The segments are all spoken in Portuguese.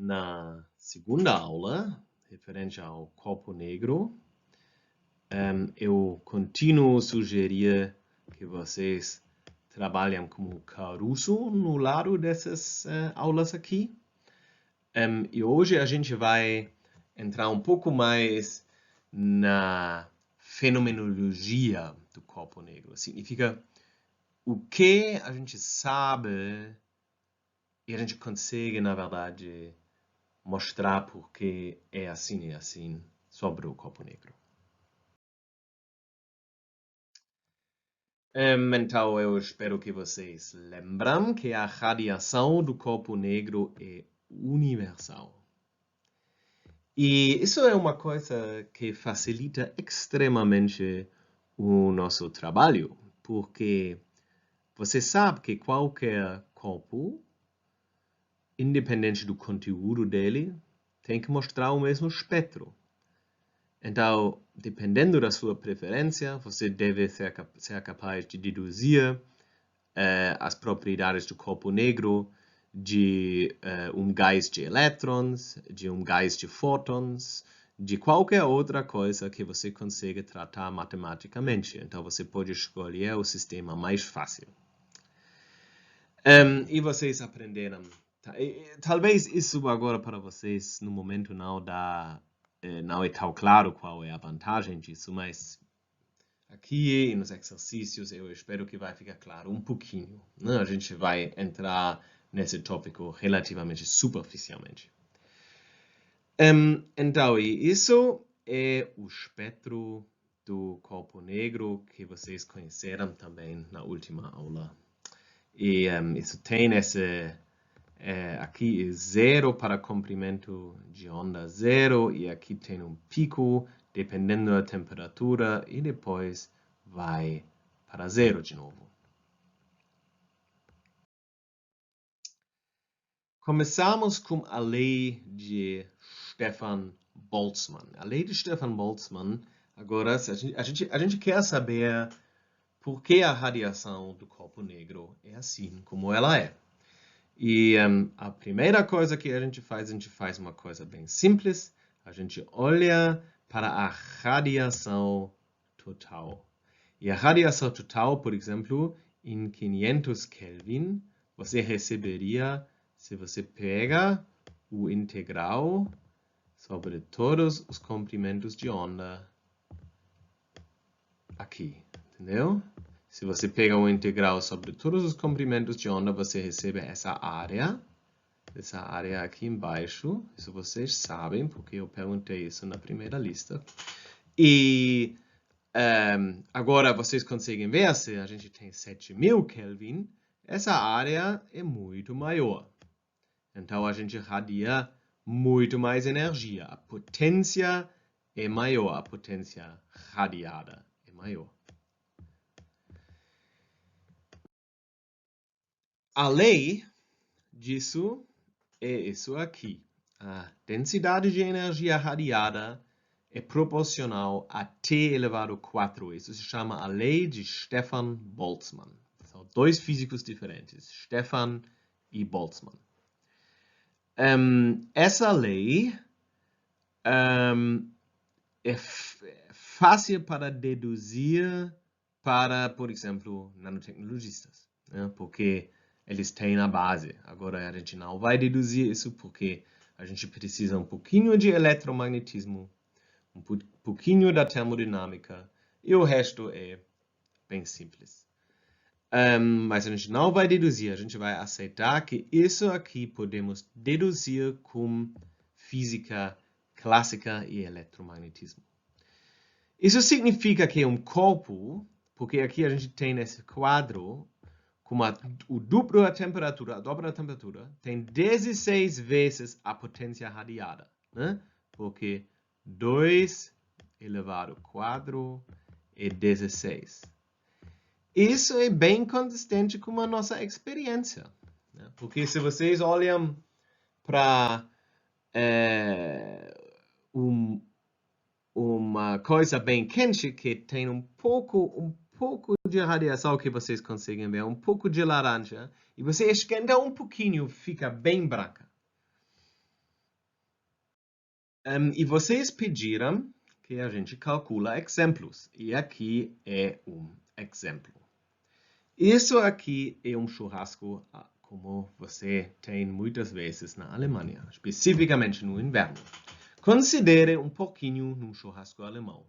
na segunda aula, referente ao corpo negro. Eu continuo a sugerir que vocês trabalhem como Caruso no lado dessas aulas aqui. E hoje a gente vai entrar um pouco mais na fenomenologia do corpo negro. Significa o que a gente sabe e a gente consegue, na verdade, mostrar porque é assim e assim sobre o corpo negro. Então, eu espero que vocês lembram que a radiação do corpo negro é universal. E isso é uma coisa que facilita extremamente o nosso trabalho, porque você sabe que qualquer corpo, independente do conteúdo dele, tem que mostrar o mesmo espectro. Então, dependendo da sua preferência, você deve ser capaz de deduzir as propriedades do corpo negro de gás de elétrons, de gás de fótons, de qualquer outra coisa que você consiga tratar matematicamente. Então, você pode escolher o sistema mais fácil. E vocês aprenderam. Talvez isso agora para vocês, no momento, não é tão claro qual é a vantagem disso, mas aqui nos exercícios eu espero que vai ficar claro um pouquinho. Né? A gente vai entrar nesse tópico relativamente superficialmente. Então, isso é o espectro do corpo negro que vocês conheceram também na última aula. E isso tem aqui é 0 para comprimento de onda 0 e aqui tem um pico dependendo da temperatura e depois vai para 0 de novo. Começamos com a lei de Stefan Boltzmann. A lei de Stefan Boltzmann, agora a gente quer saber por que a radiação do corpo negro é assim como ela é. E a primeira coisa que a gente faz uma coisa bem simples. A gente olha para a radiação total. E a radiação total, por exemplo, em 500 Kelvin, você receberia, se você pega o integral sobre todos os comprimentos de onda aqui, entendeu? Se você pega o integral sobre todos os comprimentos de onda, você recebe essa área aqui embaixo. Isso vocês sabem, porque eu perguntei isso na primeira lista. E agora vocês conseguem ver, se a gente tem 7000 Kelvin, essa área é muito maior. Então a gente radia muito mais energia. A potência é maior, a potência radiada é maior. A lei disso é isso aqui. A densidade de energia radiada é proporcional a T elevado 4. Isso se chama a lei de Stefan Boltzmann. São dois físicos diferentes, Stefan e Boltzmann. Essa lei é fácil para deduzir para, por exemplo, nanotecnologistas, né? Porque eles têm a base. Agora a gente não vai deduzir isso porque a gente precisa um pouquinho de eletromagnetismo, um pouquinho da termodinâmica e o resto é bem simples. Mas a gente não vai deduzir, a gente vai aceitar que isso aqui podemos deduzir com física clássica e eletromagnetismo. Isso significa que um corpo, porque aqui a gente tem esse quadro, com o duplo da temperatura, a dobra da temperatura, tem 16 vezes a potência radiada, né? Porque 2 elevado a 4 é 16. Isso é bem consistente com a nossa experiência, né? Porque se vocês olham para uma coisa bem quente que tem um pouco de radiação que vocês conseguem ver, um pouco de laranja, e você esquenta um pouquinho, fica bem branca. E vocês pediram que a gente calcula exemplos. E aqui é um exemplo. Isso aqui é um churrasco como você tem muitas vezes na Alemanha, especificamente no inverno. Considere um pouquinho num churrasco alemão.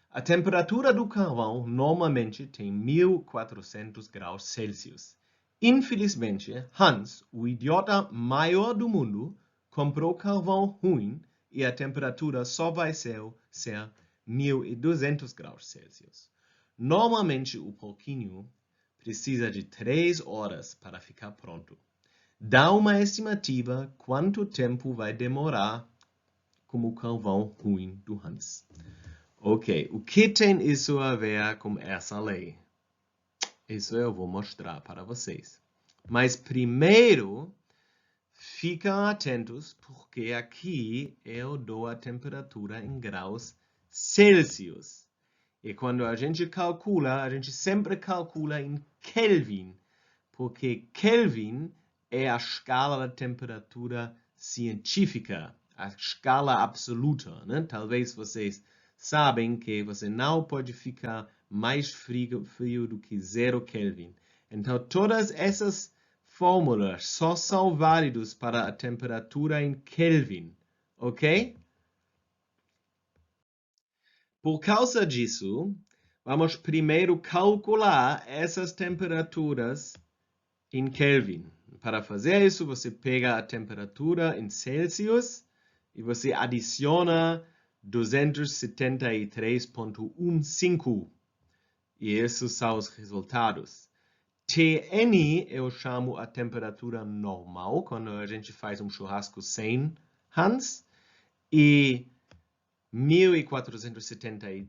A temperatura do carvão normalmente tem 1400 graus Celsius. Infelizmente, Hans, o idiota maior do mundo, comprou carvão ruim e a temperatura só vai ser 1200 graus Celsius. Normalmente, o pouquinho precisa de 3 horas para ficar pronto. Dá uma estimativa quanto tempo vai demorar como o carvão ruim do Hans. Ok, o que tem isso a ver com essa lei? Isso eu vou mostrar para vocês. Mas primeiro, fiquem atentos, porque aqui eu dou a temperatura em graus Celsius. E quando a gente calcula, a gente sempre calcula em Kelvin, porque Kelvin é a escala da temperatura científica, a escala absoluta, né? Talvez vocês sabem que você não pode ficar mais frio do que 0 Kelvin. Então, todas essas fórmulas só são válidas para a temperatura em Kelvin, ok? Por causa disso, vamos primeiro calcular essas temperaturas em Kelvin. Para fazer isso, você pega a temperatura em Celsius e você adiciona 273,15. E esses são os resultados. Tn eu chamo a temperatura normal, quando a gente faz um churrasco sem Hans. E 1473,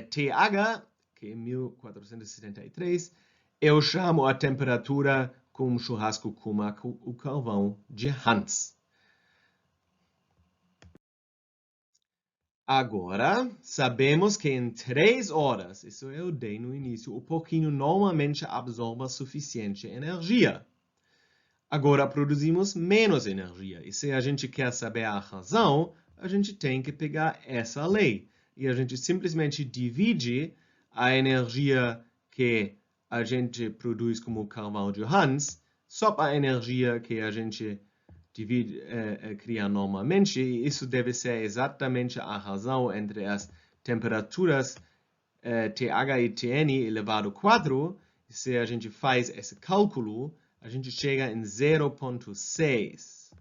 TH, que é 1473, eu chamo a temperatura com um churrasco como o carvão de Hans. Agora, sabemos que em 3 horas, isso eu dei no início, o pouquinho normalmente absorve suficiente energia. Agora produzimos menos energia. E se a gente quer saber a razão, a gente tem que pegar essa lei. E a gente simplesmente divide a energia que a gente produz como carvão de Hans só para a energia que a gente cria normalmente. E isso deve ser exatamente a razão entre as temperaturas TH e Tn elevado a 4. E se a gente faz esse cálculo, a gente chega em 0,6.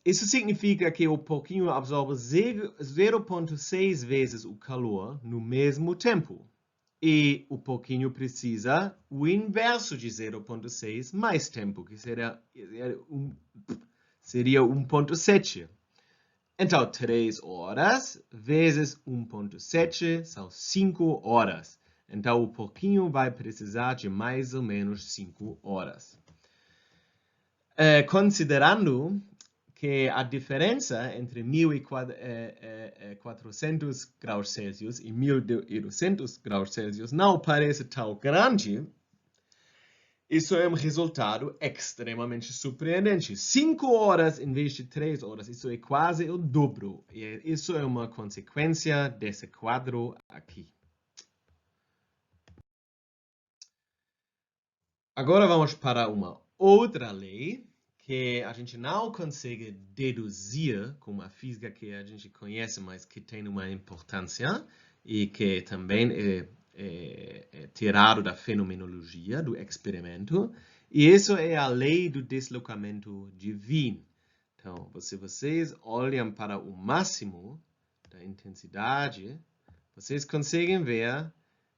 Isso significa que o pouquinho absorve 0,6 vezes o calor no mesmo tempo. E o pouquinho precisa o inverso de 0,6 mais tempo, que seria 1,7. Então, 3 horas vezes 1,7 são 5 horas. Então, o pouquinho vai precisar de mais ou menos 5 horas. Considerando que a diferença entre 1400 graus Celsius e 1200 graus Celsius não parece tão grande, isso é um resultado extremamente surpreendente. 5 horas em vez de 3 horas, isso é quase o dobro. E isso é uma consequência desse quadro aqui. Agora vamos para uma outra lei que a gente não consegue deduzir com a física que a gente conhece, mas que tem uma importância e que também é tirado da fenomenologia, do experimento. E isso é a lei do deslocamento de Wien. Então, se vocês olham para o máximo da intensidade, vocês conseguem ver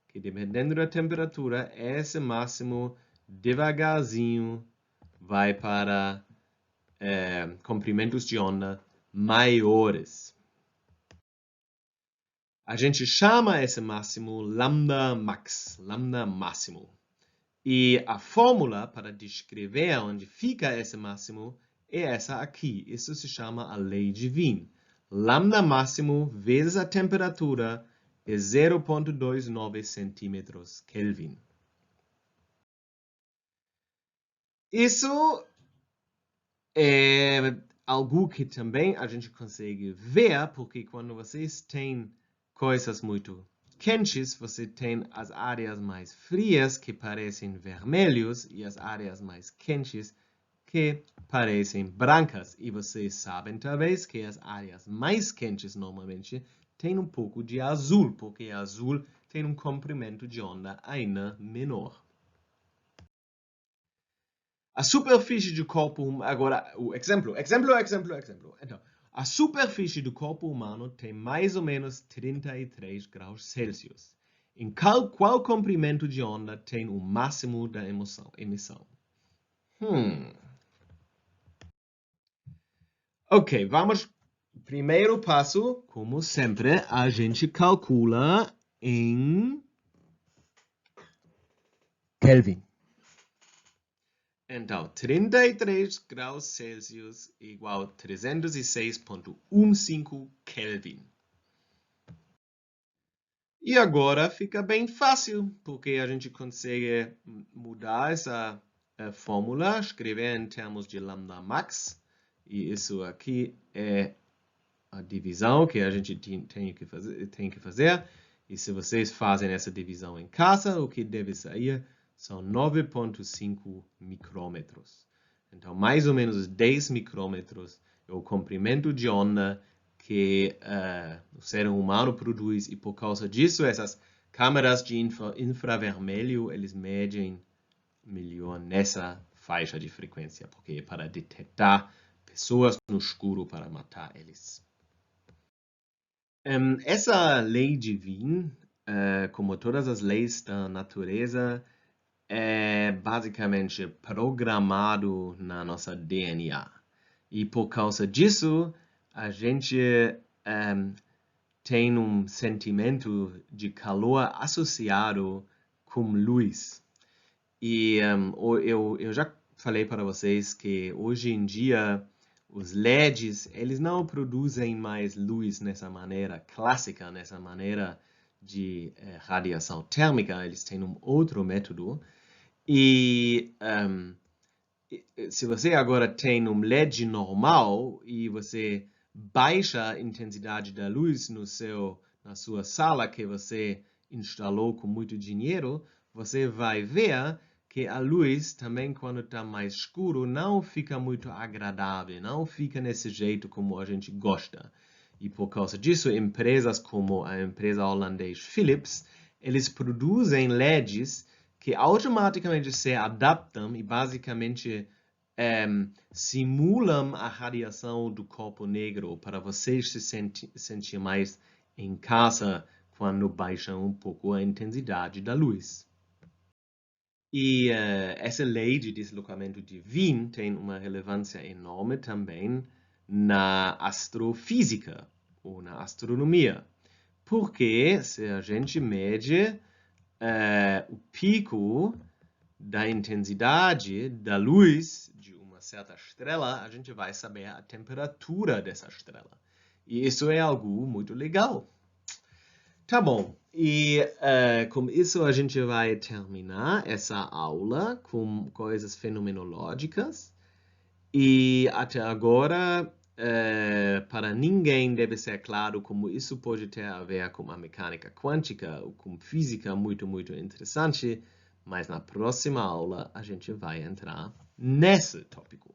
que, dependendo da temperatura, esse máximo devagarzinho vai para comprimentos de onda maiores. A gente chama esse máximo lambda max, lambda máximo. E a fórmula para descrever onde fica esse máximo é essa aqui. Isso se chama a lei de Wien. Lambda máximo vezes a temperatura é 0,29 centímetros Kelvin. Isso é algo que também a gente consegue ver, porque quando vocês têm coisas muito quentes, você tem as áreas mais frias que parecem vermelhos e as áreas mais quentes que parecem brancas. E vocês sabem talvez que as áreas mais quentes normalmente têm um pouco de azul, porque azul tem um comprimento de onda ainda menor. A superfície do corpo humano, agora, o exemplo. Então, a superfície do corpo humano tem mais ou menos 33 graus Celsius. Em qual comprimento de onda tem o máximo da emissão? Ok, vamos. Primeiro passo, como sempre, a gente calcula em Kelvin. Então, 33 graus Celsius igual a 306,15 Kelvin. E agora fica bem fácil, porque a gente consegue mudar essa fórmula, escrever em termos de lambda max. E isso aqui é a divisão que a gente tem que fazer. E se vocês fazem essa divisão em casa, o que deve sair são 9,5 micrômetros. Então, mais ou menos 10 micrômetros é o comprimento de onda que o ser humano produz. E por causa disso, essas câmeras de infravermelho, eles medem melhor nessa faixa de frequência, porque é para detectar pessoas no escuro para matar eles. Essa lei divina, como todas as leis da natureza, é basicamente programado na nossa DNA. E por causa disso, a gente tem um sentimento de calor associado com luz. E eu já falei para vocês que hoje em dia os LEDs, eles não produzem mais luz nessa maneira clássica, nessa maneira de radiação térmica, eles têm um outro método. E se você agora tem um LED normal e você baixa a intensidade da luz na sua sala que você instalou com muito dinheiro, você vai ver que a luz também, quando está mais escuro, não fica muito agradável, não fica nesse jeito como a gente gosta. E por causa disso, empresas como a empresa holandesa Philips, eles produzem LEDs que automaticamente se adaptam e basicamente simulam a radiação do corpo negro para você se sentir mais em casa quando baixam um pouco a intensidade da luz. E essa lei de deslocamento de Wien tem uma relevância enorme também na astrofísica ou na astronomia. Porque se a gente mede o pico da intensidade da luz de uma certa estrela, a gente vai saber a temperatura dessa estrela. E isso é algo muito legal. Tá bom, e com isso a gente vai terminar essa aula com coisas fenomenológicas. E até agora, para ninguém deve ser claro como isso pode ter a ver com a mecânica quântica ou com física muito, muito interessante. Mas na próxima aula a gente vai entrar nesse tópico.